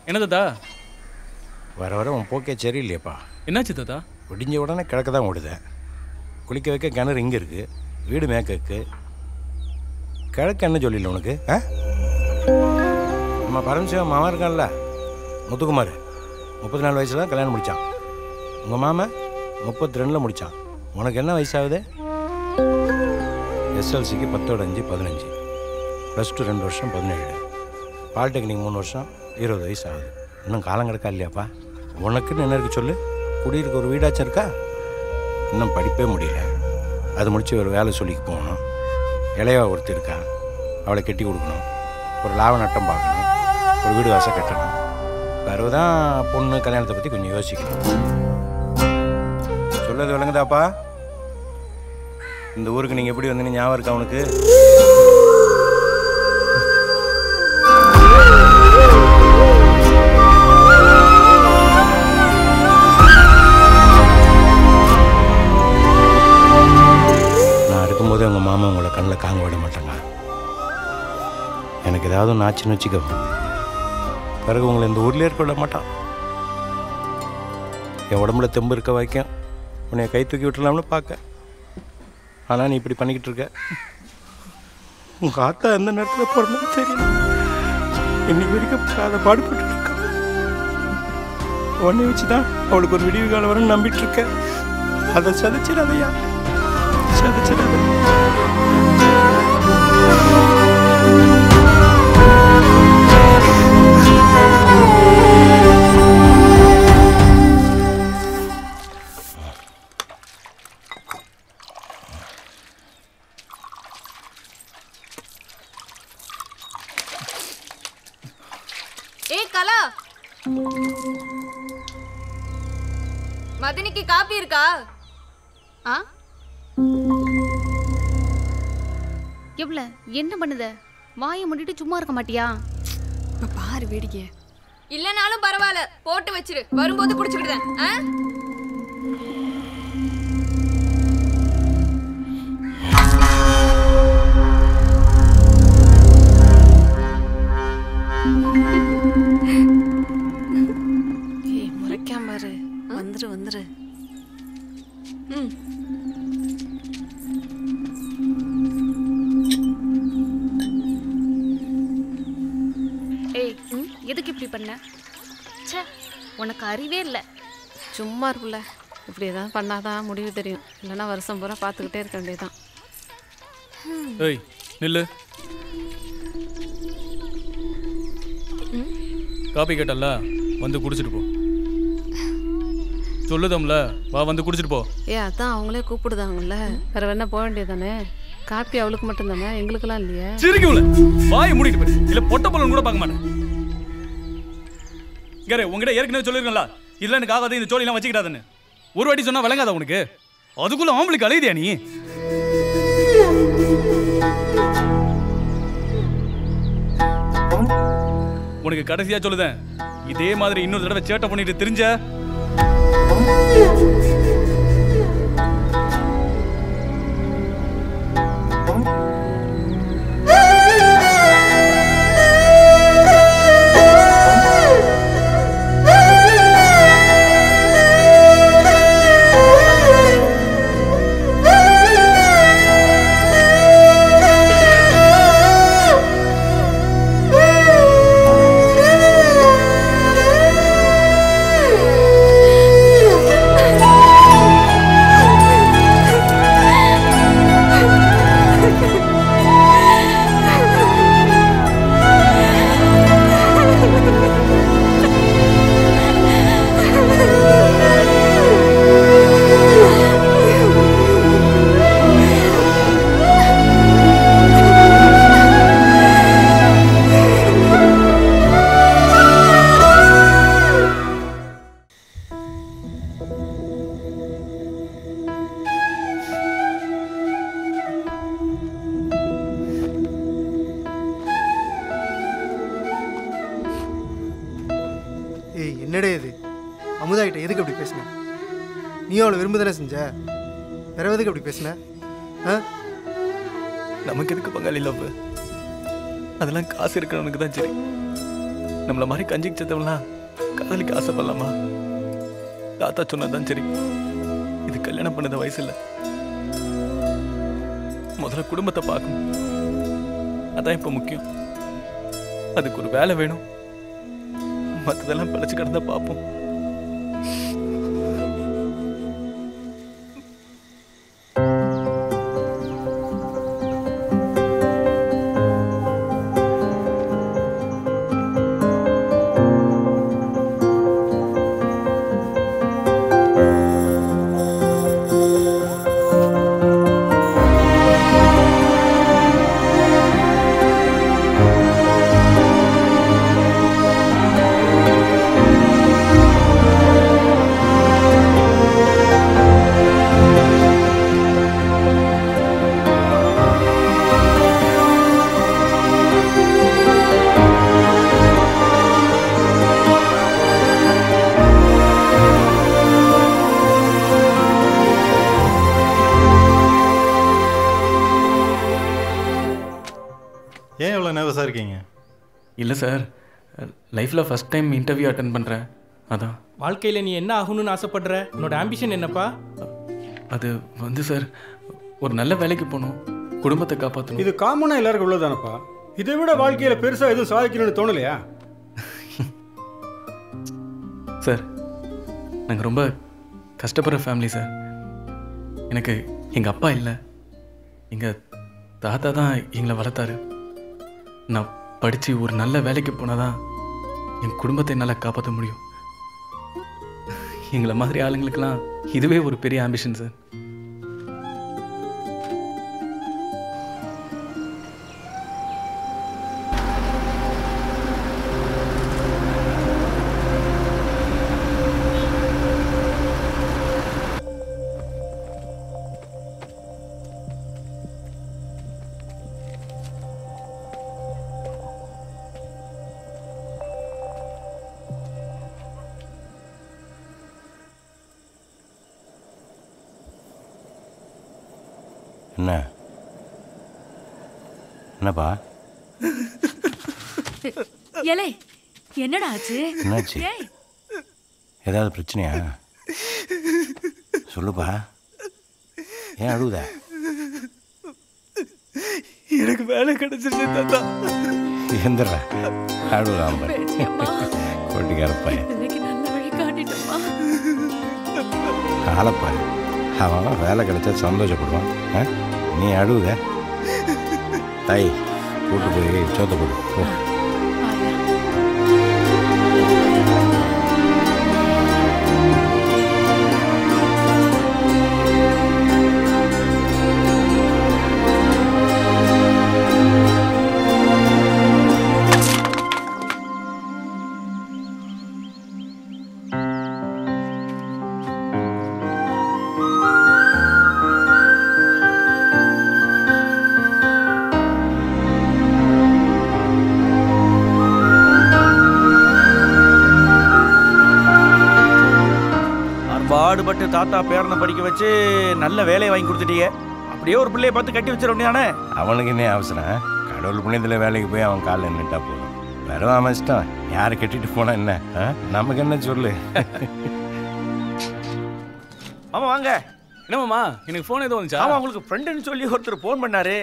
என்ன தாத்தா? வர வர உன் போக்கே சரியில்லையப்பா. என்னாச்சு தாத்தா? விடிஞ்ச உடனே கிழக்க தான் ஓடுது. குளிக்க வைக்க கிணறு இங்கே இருக்குது, வீடு மேற்கு. கிழக்கு என்ன சொல்லிடல உனக்கு? நம்ம பரமசிவன் மாமா இருக்கான்ல, முத்துக்குமார், 34 வயசில் தான் கல்யாணம் முடித்தான். உங்கள் மாமா 32 முடித்தான். உனக்கு என்ன வயசாகுது? எஸ்எல்சிக்கு 10/5 15, +2 2 வருஷம் 17, பாலிடெக்னிக் 3 வருஷம் 20 வயசு ஆகுது. இன்னும் காலம் கிடக்கா இல்லையாப்பா? உனக்குன்னு என்ன இருக்கு சொல்லு? குடியிருக்க ஒரு வீடாச்சும் இருக்கா? இன்னும் படிப்பே முடியல. அது முடித்து ஒரு வேலை சொல்லிக்கு போகணும். இளையவா ஒருத்தர் இருக்கா, அவளை கட்டி கொடுக்கணும். ஒரு லாப நட்டம் பார்க்கணும். ஒரு வீடு வாசல் கட்டணும். பிறகு தான் பொண்ணு கல்யாணத்தை பற்றி கொஞ்சம் யோசிக்கணும். சொல்லது விளங்குதாப்பா? இந்த ஊருக்கு நீங்கள் எப்படி வந்தீங்க ஞாபகம் இருக்கா உனக்கு? நான் இருக்கும்போதே உங்கள் மாமா உங்களை கண்ணில் காங்க விட மாட்டாங்க. எனக்கு ஏதாவது ஒன்று ஆச்சுன்னு வச்சுக்கோ, பிறகு உங்களை இந்த ஊர்லேயே இருக்க விட மாட்டான். என் உடம்புல தெம்பு இருக்க வரைக்கும் உன்னை கை தூக்கி விட்டுலாம்னு பார்க்க. ஆனால் நீ இப்படி பண்ணிக்கிட்டு இருக்க. உங்கள் ஆத்தா எந்த நேரத்தில் பிறந்தது தெரியல. இன்னைக்கு வரைக்கும் அதை பாடுபட்டு இருக்க. உன்னை வச்சு தான் அவளுக்கு ஒரு விடிவு காலம் வரும்னு நம்பிட்டு இருக்க. அதை சதைச்சிடாதையா, சதைச்சிடாத. கலா, மதனிக்கு காப்பி இருக்கா? எவ்வளவு என்ன பண்ணுத? வாயை மூடிட்டு சும்மா இருக்க மாட்டியா? பாரு வேடிக்கை. இல்லனாலும் பரவாயில்ல, போட்டு வச்சிரு, வரும்போது குடிச்சுக்கிடுதேன். பாரு, வந்துரு வந்துரு. ஏய், எதுக்கு இப்படி பண்ண? ச்சே, உனக்கு அறிவே இல்லை. சும்மா இருக்குல்ல, இப்படி ஏதாவது பண்ணாதான் முடிவு தெரியும். இல்லைன்னா வருஷம் பூரா பார்த்துக்கிட்டே இருக்க வேண்டியதான். ஏய் நில்லு. காப்பி கேட்டல்ல, வந்து குடிச்சிட்டு போ. சொல்லுதம்ல, வா வந்து குடிச்சிட்டு போ. அதான் அவங்களே கூப்பிடுதாங்கல்ல, வேற என்ன போக வேண்டியதானே? காப்பி அவளுக்கு மட்டும் தானே, எங்களுக்கெல்லாம் இல்லையே. சிரிக்கும்ல, வாயை மூடிட்டு போய். இல்ல பொட்ட பழம் கூட பார்க்க மாட்டேன். இங்கே உங்ககிட்ட ஏற்கனவே சொல்லிருக்கல, இல்ல எனக்கு ஆகாது, இந்த சோழிலாம் வச்சுக்கிட்டாதுன்னு. ஒரு வாட்டி சொன்னா விளங்காத உனக்கு? அதுக்குள்ள ஆம்பளுக்கு அழுதியா நீ? உனக்கு கடைசியா சொல்லுதேன், இதே மாதிரி இன்னொரு தடவை சேட்டை பண்ணிட்டு தெரிஞ்ச என்னடே இது? அமுதாகிட்ட எதுக்கு அப்படி பேசின? நீ அவளை விரும்ப தானே செஞ்ச, வேற எதுக்கு அப்படி பேசின? நமக்கு எதுக்கு பங்காளி லவ்? அதெல்லாம் காசு இருக்கிறவனுக்கு தான் சரி. நம்மள மாதிரி கஞ்சிக்கு செத்தவன்லாம் காதலிக்கு ஆசைப்படலாமா? தாத்தா சொன்னதான் சரி. இது கல்யாணம் பண்ணத வயசு இல்லை. முதல்ல குடும்பத்தை பார்க்கணும். அதான் இப்ப முக்கியம். அதுக்கு ஒரு வேலை வேணும். மற்றதெல்லாம் பிழைச்சு கிடந்தா பார்ப்போம். ஏன் இவ்வளோ நர்வஸாக இருக்கீங்க? இல்லை சார், லைஃப்பில் ஃபஸ்ட் டைம் இன்டர்வியூ அட்டன் பண்ணுறேன். அதான். வாழ்க்கையில் நீ என்ன ஆகணும்னு ஆசைப்படுற? உன்னோட ஆம்பிஷன் என்னப்பா? அது வந்து சார், ஒரு நல்ல வேலைக்கு போகணும், குடும்பத்தை காப்பாற்றணும். இது காமனாக எல்லாருக்கும் உள்ளதானப்பா. இதை விட வாழ்க்கையில் பெருசாக எதுவும் சாதிக்கணும்னு தோணலையா? சார், நாங்கள் ரொம்ப கஷ்டப்படுற ஃபேமிலி சார். எனக்கு எங்கள் அப்பா இல்லை, எங்கள் தாத்தா தான் எங்களை வளர்த்தாரு. நான் படித்து ஒரு நல்ல வேலைக்கு போனால் தான் என் குடும்பத்தை என்னால் காப்பாற்ற முடியும். எங்களை மாதிரி ஆளுங்களுக்கெல்லாம் இதுவே ஒரு பெரிய ஆம்பிஷன் சார். என்னப்பா? ஏலே, என்னடா ஆச்சு? என்னாச்சு? ஏதாவது பிரச்சனையா? சொல்லுப்பா. ஏன் அழுவுத? எனக்கு வேலை கிடைச்சிருச்சு தாத்தா. எந்திரா, அழுவுதான் கொட்டிக்காரப்பா. ஆளப்பா, அவன் வேலை கிடைச்சா சந்தோஷப்படுவான். நீ அழுவுத? தாய் கூட்டு போய் சோத்த போடு. பாடுபட்டு தாத்தா பேரனை படிக்க வச்சு நல்ல வேலையை வாங்கி கொடுத்துட்டீங்க. அப்படியே ஒரு பிள்ளையை பார்த்து கட்டி வச்சிட வேண்டியானே. அவனுக்கு என்ன அவசரம்? கடவுள் புண்ணியத்தில் வேலைக்கு போய் அவன் காலில் நின்றுட்டா போதும். வெறும் அவன் இஷ்டம். யாரை கட்டிட்டு போனா என்ன? நமக்கு என்ன சொல்லு. ஆமா வாங்க. என்னமாம்மா, எனக்கு ஃபோன் எதுவும் வந்துச்சா? ஆமா, உங்களுக்கு ஃப்ரெண்டுன்னு சொல்லி ஒருத்தர் ஃபோன் பண்ணாரு.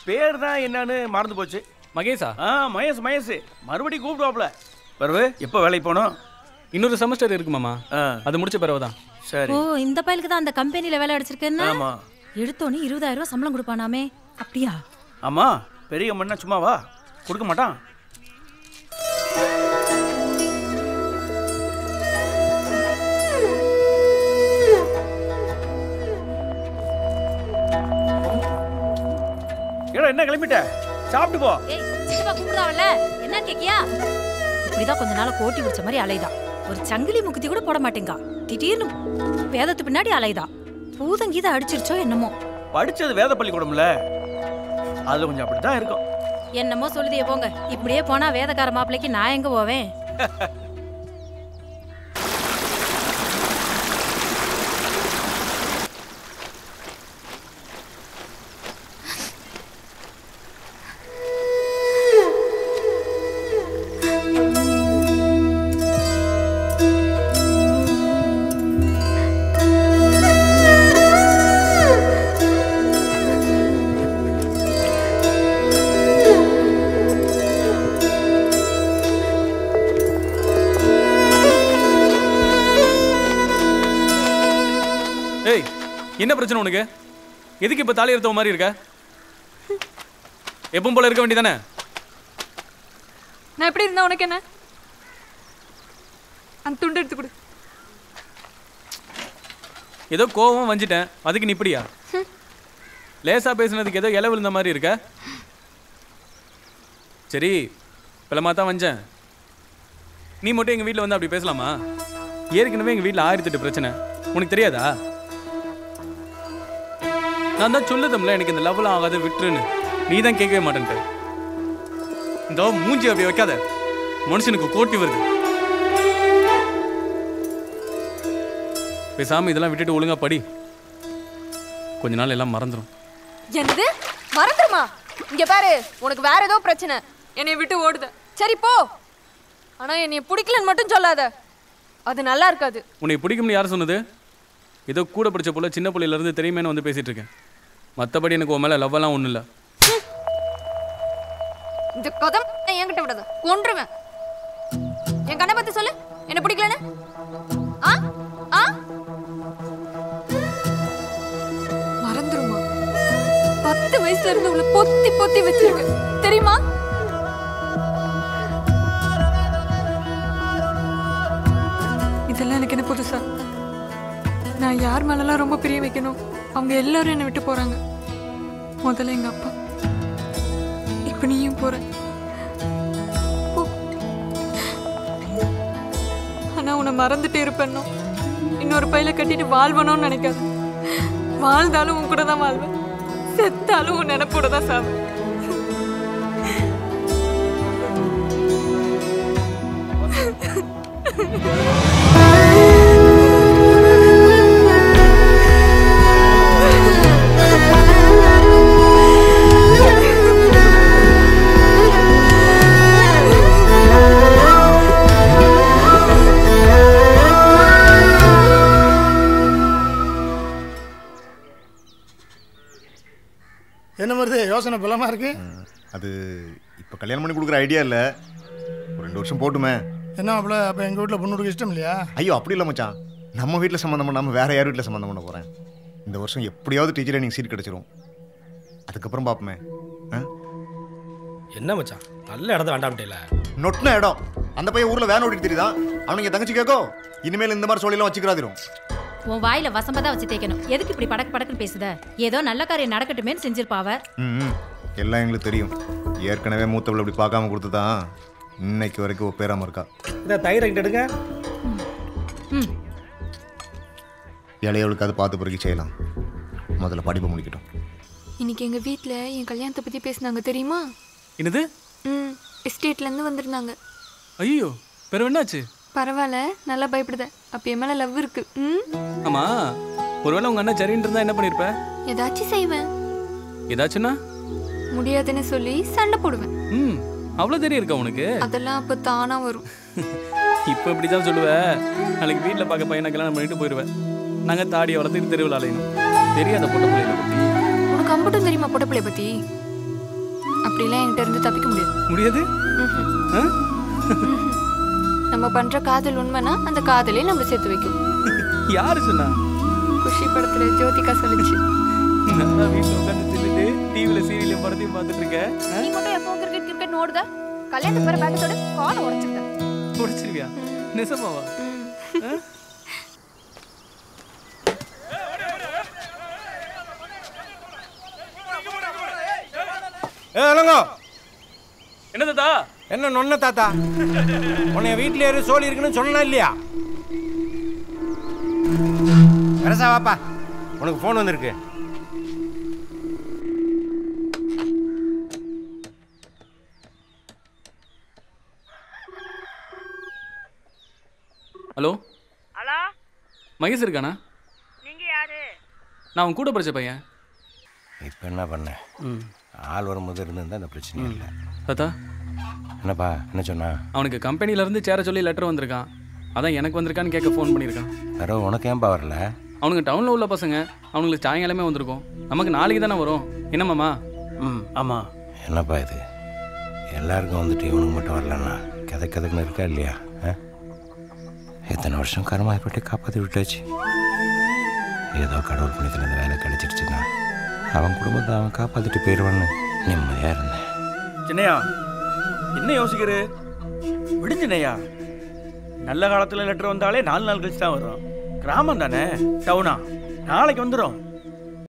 பேர் தான் என்னன்னு மறந்து போச்சு. மகேஷா? மகேஷ். மறுபடியும் கூப்பிடுவாப்ல. பரவு எப்போ வேலைக்கு போனோம்? இன்னொரு செமஸ்டர் இருக்கு மாமா, அது முடிச்ச பிறகுதான். சரி. ஓ, இந்த பையலுக்கு தான் அந்த கம்பெனில வேலை அடிச்சிருக்கேன்னு. ஆமா. எடுத்தோனே 20,000 ரூபாய் சம்பளம் கொடுப்பானாமே, அப்படியா? ஆமா, பெரிய மண்ணா சும்மாவா கொடுக்க மாட்டான். ஏடா, என்ன கிளம்பிட்ட? சாப்பிட்டு போ. ஏய், சித்தப்பா கூப்பிடுதாவல்ல, என்ன கேக்கியா? இப்படிதான் கொஞ்ச நாள் கோட்டி பிடிச்ச மாதிரி அலைதான். ஒரு சங்கிலி முக்குத்தி கூட போட மாட்டேங்க. திடீர்னு வேதத்து பின்னாடி அலைதா. பூதங்கீத அடிச்சிருச்சோ என்னமோ. படிச்சது வேத பள்ளிக்கூடம்ல, அது கொஞ்சம் அப்படித்தான் இருக்கும். என்னமோ சொல்லுதியே போங்க. இப்படியே போனா வேதக்கார மாப்பிள்ளைக்கு நான் எங்க போவேன்? என்ன பிரச்சனை உனக்கு? எதுக்கு இப்போ தாலி எடுத்த மாதிரி இருக்க? எப்பவும் போல இருக்க வேண்டியதானே? நான் எப்படி இருந்தா உனக்கு என்ன? அந்த துண்டு எடுத்து கொடு. ஏதோ கோவம் வந்துட்டேன், அதுக்கு நீ இப்படியா? லேசா பேசுனதுக்கு ஏதோ இலை விழுந்த மாதிரி இருக்க. சரி, பிள்ளமா தான் வந்தேன். நீ மட்டும் எங்கள் வீட்டில் வந்து அப்படி பேசலாமா? ஏற்கனவே எங்கள் வீட்டில் 1008 பிரச்சனை, உனக்கு தெரியாதா? நான் தான் சொல்லுதம்ல எனக்கு இந்த லவ்லாம் ஆகாது விட்டுருன்னு. நீ தான் கேட்கவே மாட்டேன்ட்ட. இந்த மூஞ்சி அப்படி வைக்காத, மனுஷனுக்கு கோட்டி வருது. பேசாம இதெல்லாம் விட்டுட்டு ஒழுங்கா படி. கொஞ்ச நாள் எல்லாம் மறந்துடும். என்னது மறந்துருமா? இங்க பாரு, உனக்கு வேற ஏதோ பிரச்சனை, என்னை விட்டு ஓடுத. சரி போ, ஆனா என்னை பிடிக்கலன்னு மட்டும் சொல்லாத, அது நல்லா இருக்காது. உன்னை பிடிக்கும்னு யார் சொன்னது? ஏதோ கூட படிச்ச போல சின்ன பிள்ளையில இருந்து தெரியுமேன்னு வந்து பேசிட்டு இருக்கேன். மற்றபடி எனக்கு உன் மேல லவ்வெல்லாம் ஒன்றும் இல்லை. இந்த கதம் என்கிட்ட விடாத, கொன்றுவேன். என் கண்ணை பத்தி சொல்லு, என்ன பிடிக்கலன்னு. ஆ ஆ மறந்துருமா? 10 வயசுல இருந்து உங்களை பொத்தி பொத்தி வச்சிருக்கு தெரியுமா? இதெல்லாம் எனக்கு என்ன புதுசா? நான் யார் மேலெல்லாம் ரொம்ப பிரிய வைக்கணும், அவங்க எல்லாரும் என்னை விட்டு போறாங்க. முதல்ல எங்க அப்பா, இப்ப நீயும் போற. ஆனா உன்னை மறந்துட்டே இருப்பேன்னோ, இன்னொரு பையில கட்டிட்டு வாழ்வணும்னு நினைக்காது. வாழ்ந்தாலும் உன் கூட தான் வாழ்வேன், செத்தாலும் உன் நினைப்போட தான் சாவேன். என்ன மாதிரி யோசனை பலமாக இருக்கு? அது இப்போ கல்யாணம் பண்ணி கொடுக்குற ஐடியா இல்லை, ஒரு 2 வருஷம் போட்டுமே. என்ன மாப்பிள்ள, அப்போ எங்கள் வீட்டில் பொண்ணு கொடுக்க இஷ்டம் இல்லையா? ஐயோ அப்படி இல்லை மச்சான், நம்ம வீட்டில் சம்மந்தம் பண்ணாமல் வேறு யார் வீட்டில் சம்மந்தம் பண்ண போகிறேன். இந்த வருஷம் எப்படியாவது டீச்சர் ட்ரைனிங் சீட் கிடச்சிரும், அதுக்கப்புறம் பார்ப்போமே. என்ன மச்சான், நல்ல இடத்த வேண்டாம்ட்டேல. நொட்டின இடம், அந்த பையன் ஊரில் வேன் ஓட்டிட்டு தெரியுதா? அவனுக்கு தங்கச்சி கேட்கோ, இனிமேல் இந்த மாதிரி சொல்லிலாம் வச்சுக்கிறாதிரும். உன் வாயில வசம்பதா வச்சு தேய்க்கணும். எதுக்கு இப்படி படக்கு படக்குன்னு பேசுத? ஏதோ நல்ல காரியம் நடக்கட்டுமேன்னு செஞ்சிருப்பாவ. எல்லாம் எங்களுக்கு தெரியும். ஏற்கனவே மூத்தவளை இப்படி பார்க்காம கொடுத்துதான் இன்னைக்கு வரைக்கும் ஒப்பேராம இருக்கா. இதை தயிர் எடுங்க, இளையவளுக்கு அதை பார்த்து பிறகு செய்யலாம். முதல்ல படிப்பு முடிக்கட்டும். இன்னைக்கு எங்க வீட்டில் என் கல்யாணத்தை பத்தி பேசினாங்க தெரியுமா? என்னது? எஸ்டேட்ல இருந்து வந்திருந்தாங்க. ஐயோ, பெரு என்னாச்சு? பரவாயில்ல, நல்லா பயப்படுத. அப்ப என் மேல லவ் இருக்கு. ஆமா, ஒருவேளை உங்க அண்ணன் சரின்னு இருந்தா என்ன பண்ணிருப்ப? ஏதாச்சும் செய்வேன். ஏதாச்சும்னா? முடியாதுன்னு சொல்லி சண்டை போடுவேன். அவ்வளவு தெரியும் இருக்கா உனக்கு? அதெல்லாம் அப்ப தானா வரும். இப்ப இப்படிதான் சொல்லுவ. நாளைக்கு வீட்டுல பார்க்க பையனை கல்யாணம் பண்ணிட்டு போயிருவேன். நாங்க தாடியை வளர்த்துட்டு தெருவில் அலையணும். தெரியாத பொட்ட பிள்ளைகளை பத்தி உனக்கு அம்பட்டும் தெரியுமா? பொட்ட பிள்ளைய பத்தி அப்படிலாம் என்கிட்ட இருந்து தப்பிக்க முடியாது. நம்ம பண்ற காதல் உண்மைனா அந்த காதலே நம்ம சேர்த்து வைக்கும். யாரு சொன்னா? குஷி படத்துல ஜோதிகா சொல்லுச்சு. நான் வீட்டுல உட்கார்ந்து தின்னுட்டு டிவில சீரியல் படத்தையும் பார்த்துட்டு இருக்கேன். நீ மட்டும் எப்போ கிரிக்கெட் ஓடுத? கல்யாணத்துக்கு வர பேட்டத்தோட காலை உடைச்சிட்டேன். உடைச்சிருவியா? நிசமாவா? என்ன தாத்தா? என்ன நொன்ன தாத்தா? உன்னை வீட்டில் ஏறி சோழி இருக்குன்னு சொன்னா இல்லையா? வரசா வாப்பா, உனக்கு ஃபோன் வந்திருக்கு. ஹலோ ஹலோ, மகேஷ் இருக்கானா? நீங்க யாரு? நான் அவன் கூட படிச்ச பையன். இப்போ என்ன பண்ண? ஆள் வரும்போது இருந்திருந்தா அந்த பிரச்சனை இல்லை. தாத்தா என்னப்பா, என்ன சொன்னா? அவனுக்கு கம்பெனிலேருந்து சேர சொல்லி லெட்டர் வந்திருக்கான். அதான் எனக்கு வந்திருக்கான்னு கேட்க ஃபோன் பண்ணியிருக்கான். வேற உனக்கு ஏன்பா வரல? அவனுக்கு டவுனில் உள்ள பசங்க, அவனுங்களுக்கு சாயங்காலமே வந்திருக்கும். நமக்கு நாளைக்கு தானே வரும். என்னம்மாம்மா? ஆமாம். என்னப்பா இது, எல்லாருக்கும் வந்துட்டு இவனுக்கு மட்டும் வரலன்னா கதைக்குன்னு இருக்கா இல்லையா? எத்தனை வருஷம் கருமாயப்பட்டு காப்பாற்றி விட்டாச்சு. ஏதோ கடவுள் புண்ணியத்தில் இந்த வேலை கிடைச்சிடுச்சுன்னா அவன் குடும்பத்தை அவன் காப்பாற்றிட்டு போயிடுவான்னு நிம்மதியாக இருந்தேன். சின்னையா என்ன யோசிக்கிற? விடுஞ்சினையா, நல்ல காலத்தில் லெட்டர் வந்தாலே 4 நாள் கழிச்சு தான் வரும். கிராமம் தானே, டவுனா, நாளைக்கு வந்துடும்.